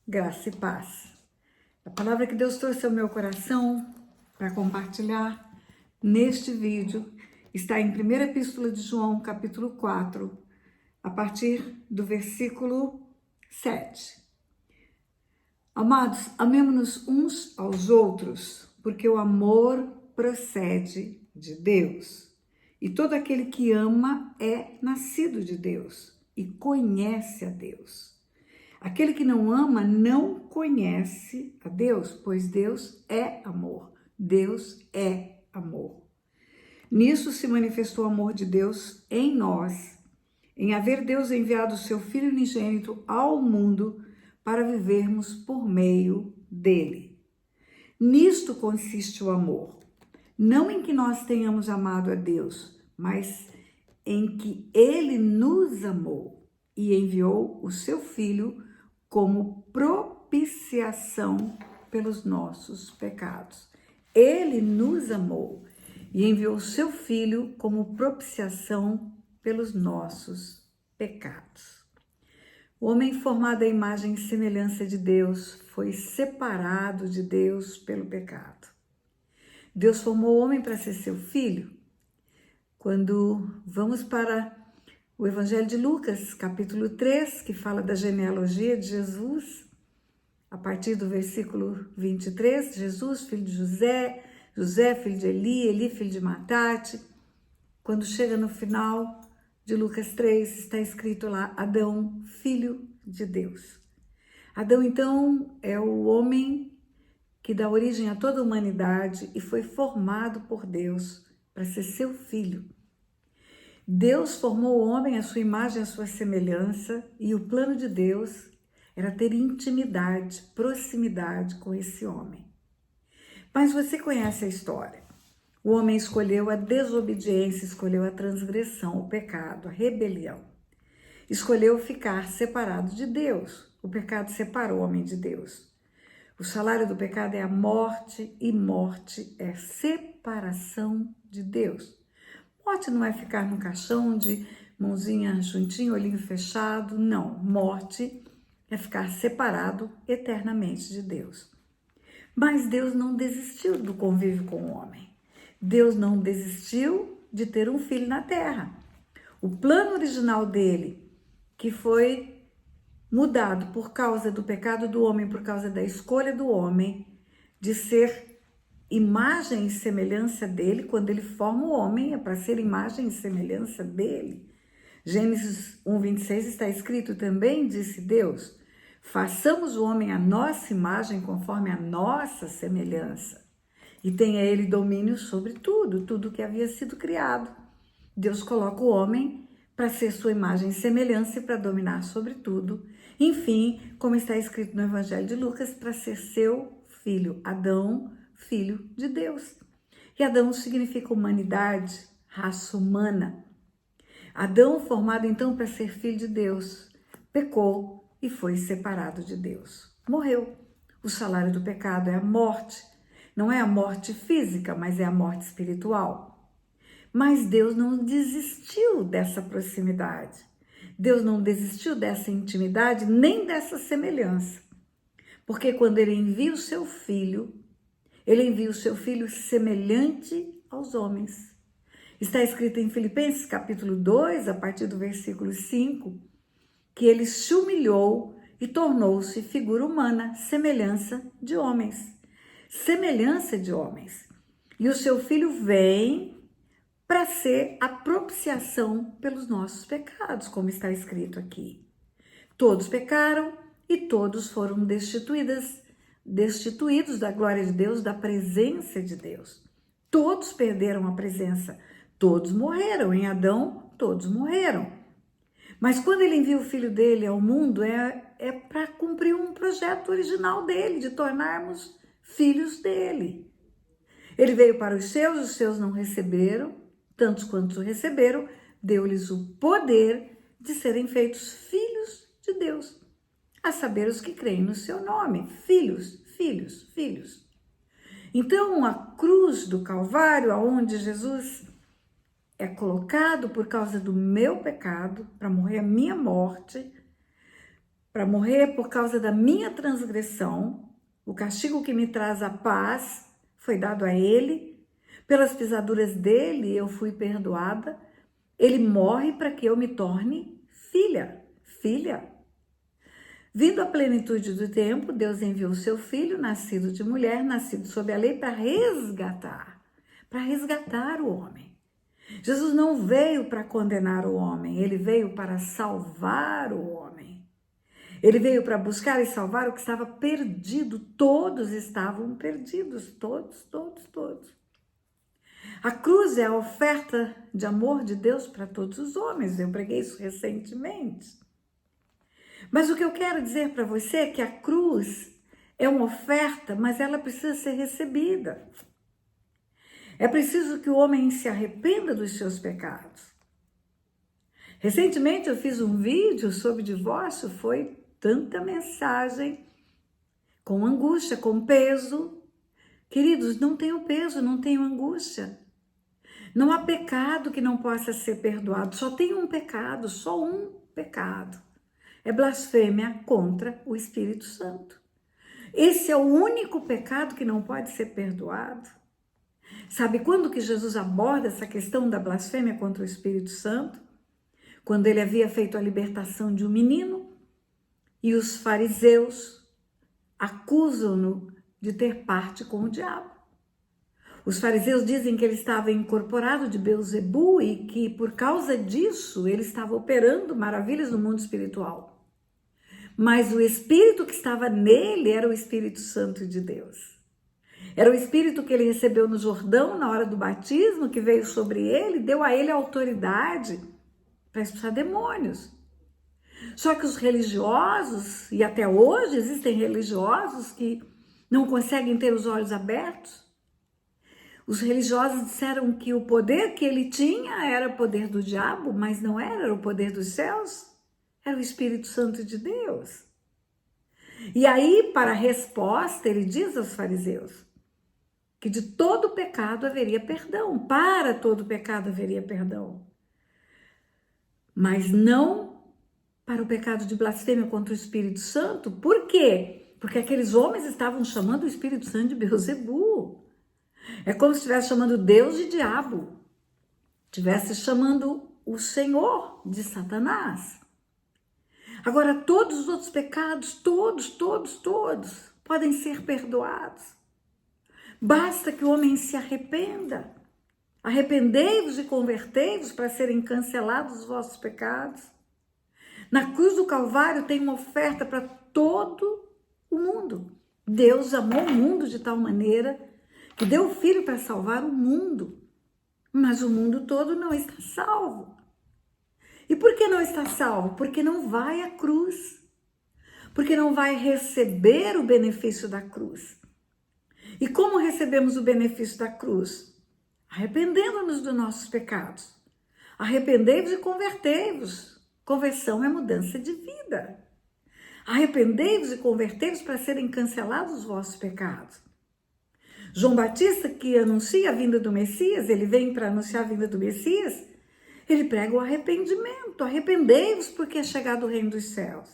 Graça e paz. A palavra que Deus trouxe ao meu coração para compartilhar neste vídeo está em 1ª Epístola de João, capítulo 4, a partir do versículo 7. Amados, amemo-nos uns aos outros, porque o amor procede de Deus. E todo aquele que ama é nascido de Deus e conhece a Deus. Aquele que não ama não conhece a Deus, pois Deus é amor. Deus é amor. Nisso se manifestou o amor de Deus em nós, em haver Deus enviado o seu Filho unigênito ao mundo para vivermos por meio dele. Nisto consiste o amor, não em que nós tenhamos amado a Deus, mas em que ele nos amou e enviou o seu Filho como propiciação pelos nossos pecados. Ele nos amou e enviou o seu Filho como propiciação pelos nossos pecados. O homem formado à imagem e semelhança de Deus foi separado de Deus pelo pecado. Deus formou o homem para ser seu filho. Quando vamos para o Evangelho de Lucas, capítulo 3, que fala da genealogia de Jesus, a partir do versículo 23, Jesus, filho de José, José, filho de Eli, Eli, filho de Matate. Quando chega no final de Lucas 3, está escrito lá, Adão, filho de Deus. Adão, então, é o homem que dá origem a toda a humanidade e foi formado por Deus para ser seu filho. Deus formou o homem à sua imagem e à sua semelhança, e o plano de Deus era ter intimidade, proximidade com esse homem. Mas você conhece a história. O homem escolheu a desobediência, escolheu a transgressão, o pecado, a rebelião. Escolheu ficar separado de Deus. O pecado separou o homem de Deus. O salário do pecado é a morte, e morte é separação de Deus. Morte não é ficar no caixão de mãozinha juntinho, olhinho fechado, não. Morte é ficar separado eternamente de Deus. Mas Deus não desistiu do convívio com o homem. Deus não desistiu de ter um filho na terra. O plano original dele, que foi mudado por causa do pecado do homem, por causa da escolha do homem, de ser imagem e semelhança dele, quando ele forma o homem, é para ser imagem e semelhança dele. Gênesis 1:26 está escrito também, disse Deus, façamos o homem à nossa imagem, conforme a nossa semelhança, e tenha ele domínio sobre tudo, tudo que havia sido criado. Deus coloca o homem para ser sua imagem e semelhança e para dominar sobre tudo. Enfim, como está escrito no Evangelho de Lucas, para ser seu filho, Adão, filho de Deus. E Adão significa humanidade, raça humana. Adão, formado então para ser filho de Deus, pecou e foi separado de Deus. Morreu. O salário do pecado é a morte. Não é a morte física, mas é a morte espiritual. Mas Deus não desistiu dessa proximidade. Deus não desistiu dessa intimidade, nem dessa semelhança. Porque quando ele envia o seu filho, ele envia o seu filho semelhante aos homens. Está escrito em Filipenses capítulo 2, a partir do versículo 5, que ele se humilhou e tornou-se figura humana, semelhança de homens. Semelhança de homens. E o seu filho vem para ser a propiciação pelos nossos pecados, como está escrito aqui. Todos pecaram e todos foram destituídos da glória de Deus, da presença de Deus. Todos perderam a presença, todos morreram. Em Adão, todos morreram. Mas quando ele envia o filho dele ao mundo, é para cumprir um projeto original dele, de tornarmos filhos dele. Ele veio para os seus não receberam, tantos quantos o receberam, deu-lhes o poder de serem feitos filhos de Deus, a saber os que creem no seu nome, filhos, filhos, filhos. Então, a cruz do Calvário, aonde Jesus é colocado por causa do meu pecado, para morrer a minha morte, para morrer por causa da minha transgressão. O castigo que me traz a paz foi dado a ele. Pelas pisaduras dele eu fui perdoada. Ele morre para que eu me torne filha. Vindo a plenitude do tempo, Deus enviou seu filho, nascido de mulher, nascido sob a lei, para resgatar o homem. Jesus não veio para condenar o homem, ele veio para salvar o homem. Ele veio para buscar e salvar o que estava perdido. Todos estavam perdidos, todos. A cruz é a oferta de amor de Deus para todos os homens. Eu preguei isso recentemente. Mas o que eu quero dizer para você é que a cruz é uma oferta, mas ela precisa ser recebida. É preciso que o homem se arrependa dos seus pecados. Recentemente eu fiz um vídeo sobre divórcio, foi tanta mensagem, com angústia, com peso. Queridos, não tenho peso, não tenho angústia. Não há pecado que não possa ser perdoado, só tem um pecado, só um pecado. É blasfêmia contra o Espírito Santo. Esse é o único pecado que não pode ser perdoado. Sabe quando que Jesus aborda essa questão da blasfêmia contra o Espírito Santo? Quando ele havia feito a libertação de um menino e os fariseus acusam-no de ter parte com o diabo. Os fariseus dizem que ele estava incorporado de Beelzebu e que por causa disso ele estava operando maravilhas no mundo espiritual. Mas o Espírito que estava nele era o Espírito Santo de Deus. Era o Espírito que ele recebeu no Jordão na hora do batismo, que veio sobre ele, deu a ele a autoridade para expulsar demônios. Só que os religiosos, e até hoje existem religiosos que não conseguem ter os olhos abertos, os religiosos disseram que o poder que ele tinha era o poder do diabo, mas não era o poder dos céus. Era o Espírito Santo de Deus. E aí, para a resposta, ele diz aos fariseus que de todo pecado haveria perdão. Para todo pecado haveria perdão. Mas não para o pecado de blasfêmia contra o Espírito Santo. Por quê? Porque aqueles homens estavam chamando o Espírito Santo de Beelzebu. É como se estivesse chamando Deus de diabo. Estivesse chamando o Senhor de Satanás. Agora, todos os outros pecados, todos, podem ser perdoados. Basta que o homem se arrependa. Arrependei-vos e convertei-vos para serem cancelados os vossos pecados. Na cruz do Calvário tem uma oferta para todo o mundo. Deus amou o mundo de tal maneira que deu o Filho para salvar o mundo. Mas o mundo todo não está salvo. E por que não está salvo? Porque não vai à cruz. Porque não vai receber o benefício da cruz. E como recebemos o benefício da cruz? Arrependendo-nos dos nossos pecados. Arrependei-vos e convertei-vos. Conversão é mudança de vida. Arrependei-vos e convertei-vos para serem cancelados os vossos pecados. João Batista, que anuncia a vinda do Messias, ele vem para anunciar a vinda do Messias, ele prega o arrependimento. Arrependei-vos porque é chegado o reino dos céus.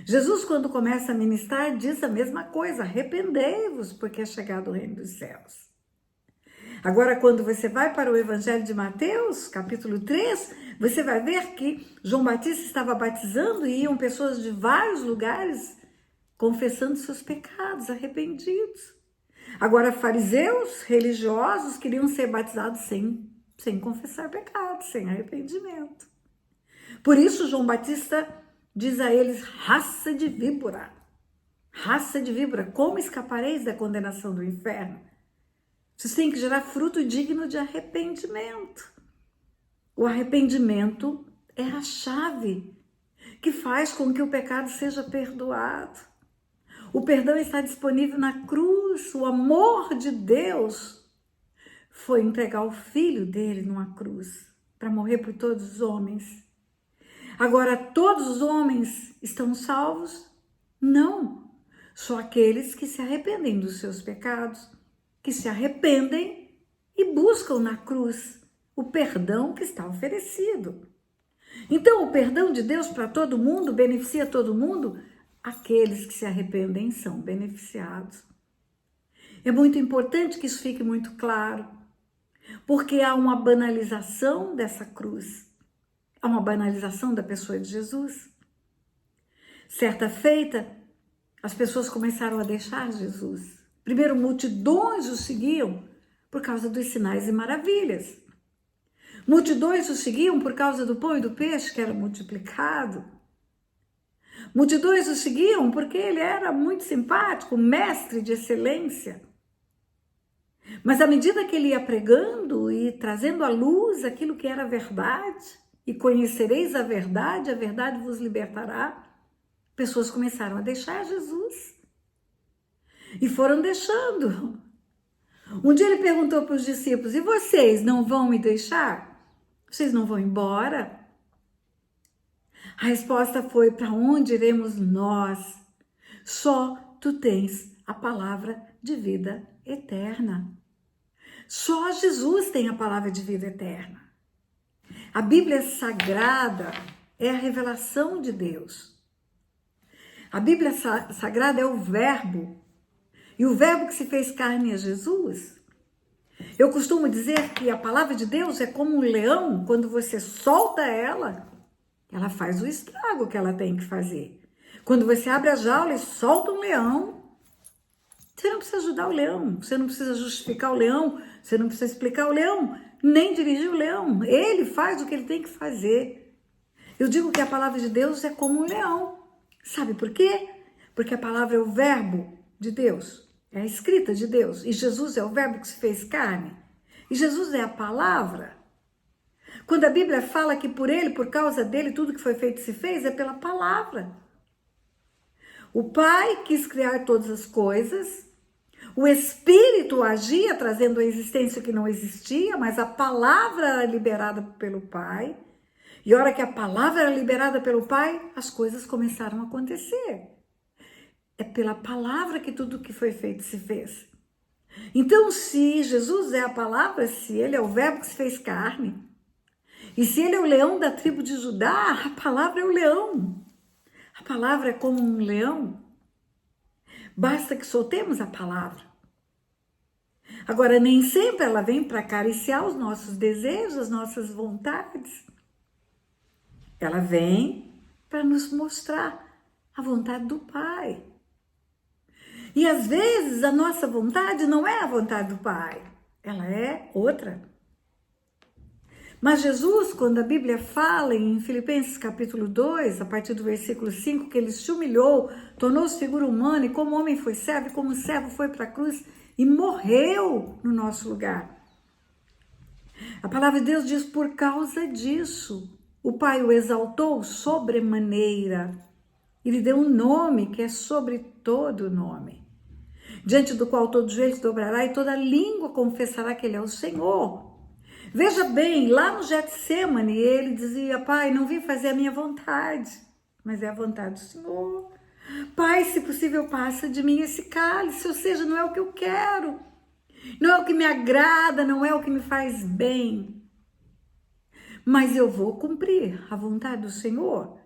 Jesus, quando começa a ministrar, diz a mesma coisa. Arrependei-vos porque é chegado o reino dos céus. Agora, quando você vai para o Evangelho de Mateus, capítulo 3, você vai ver que João Batista estava batizando e iam pessoas de vários lugares confessando seus pecados, arrependidos. Agora, fariseus religiosos queriam ser batizados sem confessar pecados, sem arrependimento. Por isso, João Batista diz a eles, raça de víbora, como escapareis da condenação do inferno? Vocês têm que gerar fruto digno de arrependimento. O arrependimento é a chave que faz com que o pecado seja perdoado. O perdão está disponível na cruz. O amor de Deus foi entregar o Filho dele numa cruz para morrer por todos os homens. Agora, todos os homens estão salvos? Não. Só aqueles que se arrependem dos seus pecados, que se arrependem e buscam na cruz o perdão que está oferecido. Então, o perdão de Deus para todo mundo beneficia todo mundo? Aqueles que se arrependem são beneficiados. É muito importante que isso fique muito claro, porque há uma banalização dessa cruz, há uma banalização da pessoa de Jesus. Certa feita, as pessoas começaram a deixar Jesus. Primeiro, multidões o seguiam por causa dos sinais e maravilhas. Multidões o seguiam por causa do pão e do peixe que era multiplicado. Multidões o seguiam porque ele era muito simpático, mestre de excelência. Mas à medida que ele ia pregando e trazendo à luz aquilo que era verdade, e conhecereis a verdade vos libertará, pessoas começaram a deixar Jesus. E foram deixando. Um dia ele perguntou para os discípulos: e vocês não vão me deixar? Vocês não vão embora? A resposta foi: para onde iremos nós? Só tu tens a palavra de vida eterna. Só Jesus tem a palavra de vida eterna. A Bíblia Sagrada é a revelação de Deus. A Bíblia Sagrada é o Verbo. E o Verbo que se fez carne é Jesus. Eu costumo dizer que a palavra de Deus é como um leão. Quando você solta ela faz o estrago que ela tem que fazer. Quando você abre a jaula e solta um leão, você não precisa ajudar o leão, você não precisa justificar o leão, você não precisa explicar o leão, nem dirigir o leão. Ele faz o que ele tem que fazer. Eu digo que a palavra de Deus é como um leão. Sabe por quê? Porque a palavra é o verbo de Deus, é a escrita de Deus. E Jesus é o verbo que se fez carne. E Jesus é a palavra. Quando a Bíblia fala que por ele, por causa dele, tudo que foi feito se fez, é pela palavra. O Pai quis criar todas as coisas, o Espírito agia trazendo a existência que não existia, mas a palavra era liberada pelo Pai. E a hora que a palavra era liberada pelo Pai, as coisas começaram a acontecer. É pela palavra que tudo que foi feito se fez. Então, se Jesus é a palavra, se ele é o verbo que se fez carne, e se ele é o leão da tribo de Judá, a palavra é o leão. A palavra é como um leão. Basta que soltemos a palavra. Agora, nem sempre ela vem para acariciar os nossos desejos, as nossas vontades. Ela vem para nos mostrar a vontade do Pai. E às vezes a nossa vontade não é a vontade do Pai, ela é outra. Mas Jesus, quando a Bíblia fala em Filipenses capítulo 2, a partir do versículo 5, que ele se humilhou, tornou-se figura humana, e como homem foi servo, e como servo foi para a cruz e morreu no nosso lugar. A palavra de Deus diz: por causa disso, o Pai o exaltou sobremaneira, e lhe deu um nome que é sobre todo nome, diante do qual todo joelho se dobrará e toda língua confessará que ele é o Senhor. Veja bem, lá no Getsemane, ele dizia: Pai, não vim fazer a minha vontade, mas é a vontade do Senhor. Pai, se possível, passa de mim esse cálice, ou seja, não é o que eu quero, não é o que me agrada, não é o que me faz bem, mas eu vou cumprir a vontade do Senhor.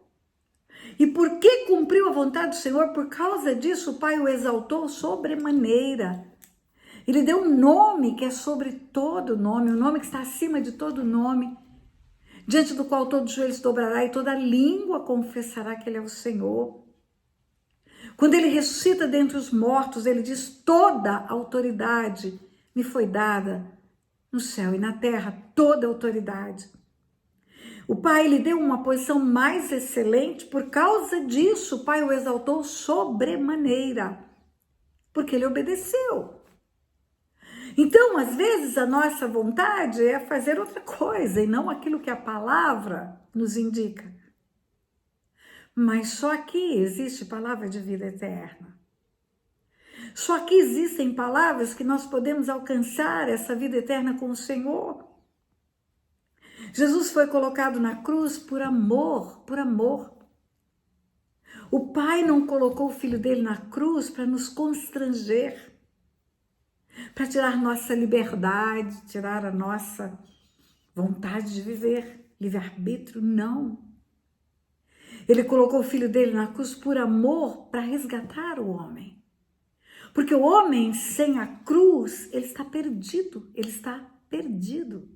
E por que cumpriu a vontade do Senhor? Por causa disso, o Pai o exaltou sobremaneira. Ele deu um nome que é sobre todo nome, um nome que está acima de todo nome, diante do qual todo joelho se dobrará e toda língua confessará que ele é o Senhor. Quando ele ressuscita dentre os mortos, ele diz: toda autoridade me foi dada no céu e na terra, toda autoridade. O Pai lhe deu uma posição mais excelente, por causa disso o Pai o exaltou sobremaneira, porque ele obedeceu. Então, às vezes, a nossa vontade é fazer outra coisa e não aquilo que a palavra nos indica. Mas só aqui existe palavra de vida eterna. Só aqui existem palavras que nós podemos alcançar essa vida eterna com o Senhor. Jesus foi colocado na cruz por amor, por amor. O Pai não colocou o Filho dele na cruz para nos constranger, para tirar nossa liberdade, tirar a nossa vontade de viver. livre-arbítrio? Não. Ele colocou o filho dele na cruz por amor para resgatar o homem. Porque o homem sem a cruz, ele está perdido, ele está perdido.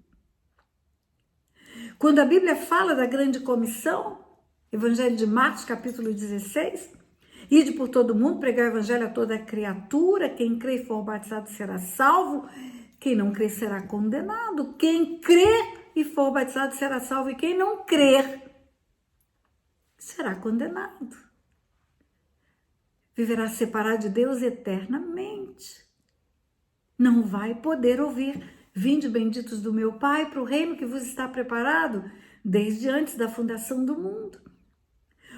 Quando a Bíblia fala da grande comissão, Evangelho de Marcos, capítulo 16, ide por todo mundo, pregar o evangelho a toda criatura, quem crê e for batizado será salvo, quem não crê será condenado, quem crê e for batizado será salvo, e quem não crer será condenado. Viverá separado de Deus eternamente. Não vai poder ouvir: vinde benditos do meu Pai para o reino que vos está preparado desde antes da fundação do mundo.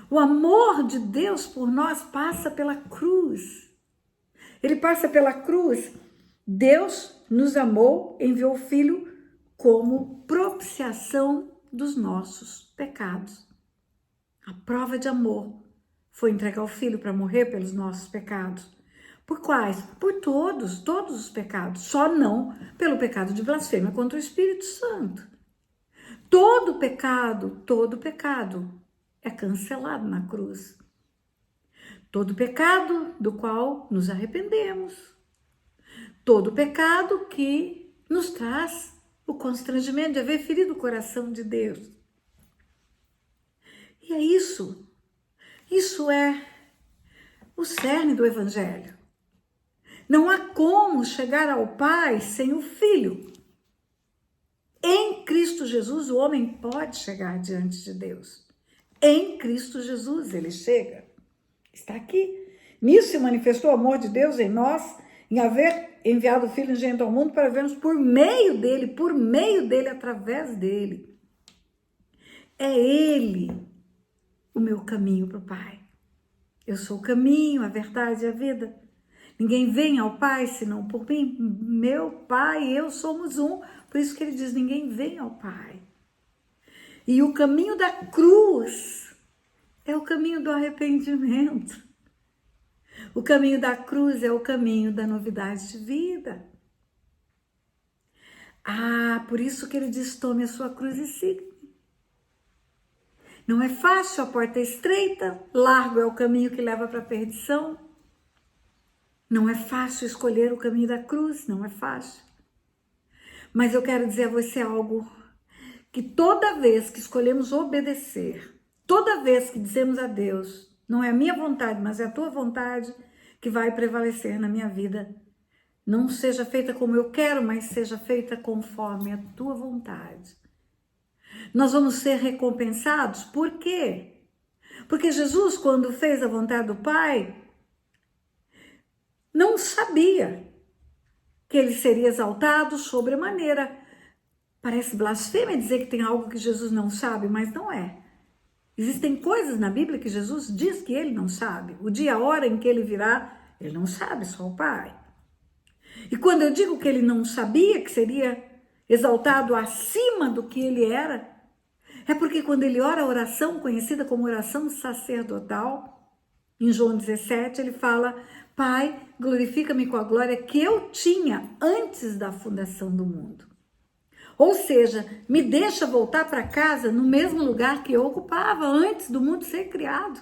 O amor de Deus por nós passa pela cruz. Ele passa pela cruz. Deus nos amou, enviou o Filho como propiciação dos nossos pecados. A prova de amor foi entregar o Filho para morrer pelos nossos pecados. Por quais? Por todos os pecados. Só não pelo pecado de blasfêmia contra o Espírito Santo. Todo pecado é cancelado na cruz. Todo pecado do qual nos arrependemos. Todo pecado que nos traz o constrangimento de haver ferido o coração de Deus. E é isso. Isso é o cerne do Evangelho. Não há como chegar ao Pai sem o Filho. Em Cristo Jesus, o homem pode chegar diante de Deus. Em Cristo Jesus, ele chega. Está aqui. Nisso se manifestou o amor de Deus em nós, em haver enviado o Filho unigênito ao mundo para vermos por meio dele, através dele. É ele o meu caminho para o Pai. Eu sou o caminho, a verdade e a vida. Ninguém vem ao Pai senão por mim. Meu Pai e eu somos um. Por isso que ele diz: ninguém vem ao Pai. E o caminho da cruz é o caminho do arrependimento. O caminho da cruz é o caminho da novidade de vida. Por isso que ele diz: tome a sua cruz e siga. Não é fácil, a porta é estreita, largo é o caminho que leva para a perdição. Não é fácil escolher o caminho da cruz, não é fácil. Mas eu quero dizer a você algo, que toda vez que escolhemos obedecer, toda vez que dizemos a Deus: não é a minha vontade, mas é a tua vontade que vai prevalecer na minha vida. Não seja feita como eu quero, mas seja feita conforme a tua vontade. Nós vamos ser recompensados. Por quê? Porque Jesus, quando fez a vontade do Pai, não sabia que ele seria exaltado sobremaneira. Parece blasfêmia dizer que tem algo que Jesus não sabe, mas não é. Existem coisas na Bíblia que Jesus diz que ele não sabe. O dia, a hora em que ele virá, ele não sabe, só o Pai. E quando eu digo que ele não sabia que seria exaltado acima do que ele era, é porque quando ele ora a oração conhecida como oração sacerdotal, em João 17, ele fala: Pai, glorifica-me com a glória que eu tinha antes da fundação do mundo. Ou seja, me deixa voltar para casa no mesmo lugar que eu ocupava antes do mundo ser criado.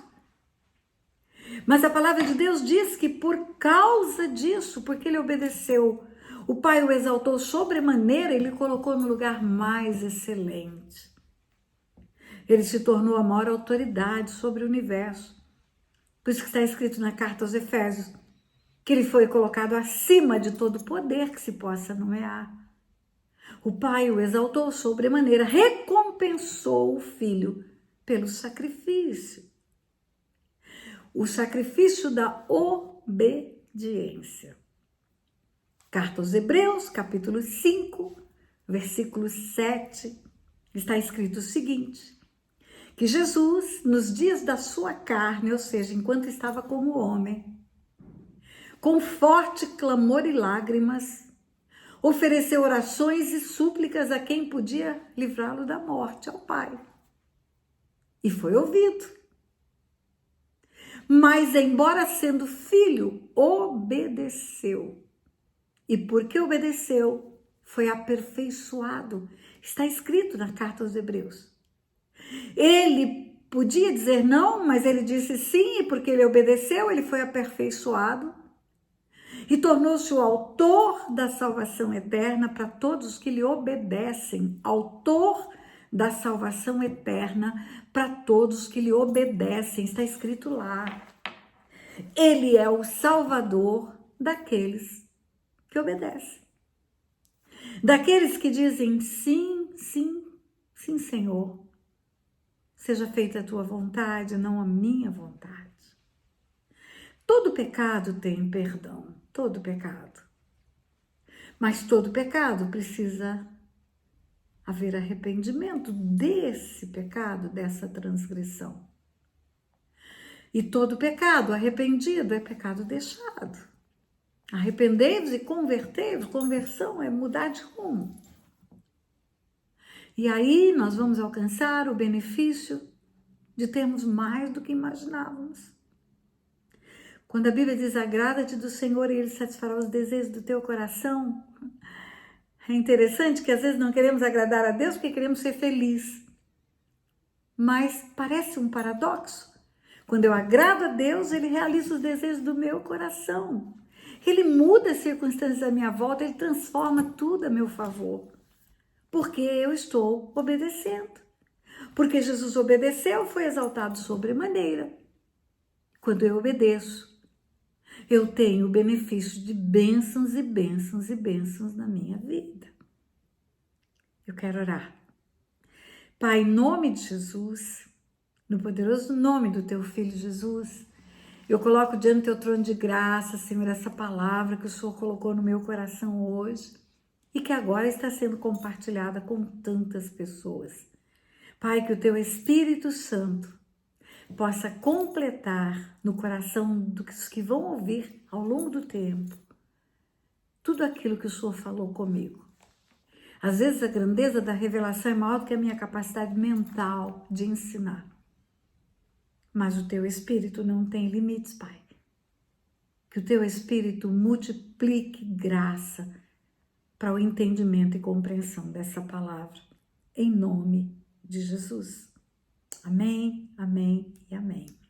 Mas a palavra de Deus diz que por causa disso, porque ele obedeceu, o Pai o exaltou sobremaneira, ele colocou no lugar mais excelente. Ele se tornou a maior autoridade sobre o universo. Por isso que está escrito na carta aos Efésios, que ele foi colocado acima de todo poder que se possa nomear. O Pai o exaltou sobremaneira, recompensou o Filho pelo sacrifício. O sacrifício da obediência. Carta aos Hebreus, capítulo 5, versículo 7, está escrito o seguinte: que Jesus, nos dias da sua carne, ou seja, enquanto estava como homem, com forte clamor e lágrimas, ofereceu orações e súplicas a quem podia livrá-lo da morte, ao Pai. E foi ouvido. Mas, embora sendo filho, obedeceu. E porque obedeceu, foi aperfeiçoado. Está escrito na carta aos Hebreus. Ele podia dizer não, mas ele disse sim, e porque ele obedeceu, ele foi aperfeiçoado e tornou-se o autor da salvação eterna para todos os que lhe obedecem. Autor da salvação eterna para todos que lhe obedecem. Está escrito lá. Ele é o salvador daqueles que obedecem. Daqueles que dizem sim, sim, sim, Senhor. Seja feita a tua vontade, não a minha vontade. Todo pecado tem perdão, todo pecado. Mas todo pecado precisa haver arrependimento desse pecado, dessa transgressão. E todo pecado arrependido é pecado deixado. Arrependei-vos e convertei-vos. Conversão é mudar de rumo. E aí nós vamos alcançar o benefício de termos mais do que imaginávamos. Quando a Bíblia diz, agrada-te do Senhor e Ele satisfará os desejos do teu coração, é interessante que às vezes não queremos agradar a Deus porque queremos ser felizes. Mas parece um paradoxo. Quando eu agrado a Deus, Ele realiza os desejos do meu coração. Ele muda as circunstâncias à minha volta, Ele transforma tudo a meu favor. Porque eu estou obedecendo. Porque Jesus obedeceu, foi exaltado sobremaneira. Quando eu obedeço, eu tenho o benefício de bênçãos e bênçãos e bênçãos na minha vida. Eu quero orar. Pai, em nome de Jesus, no poderoso nome do teu Filho Jesus, eu coloco diante do teu trono de graça, Senhor, essa palavra que o Senhor colocou no meu coração hoje e que agora está sendo compartilhada com tantas pessoas. Pai, que o teu Espírito Santo possa completar no coração dos que vão ouvir ao longo do tempo tudo aquilo que o Senhor falou comigo. Às vezes a grandeza da revelação é maior do que a minha capacidade mental de ensinar. Mas o teu Espírito não tem limites, Pai. Que o teu Espírito multiplique graça para o entendimento e compreensão dessa palavra. Em nome de Jesus. Amém, amém e amém.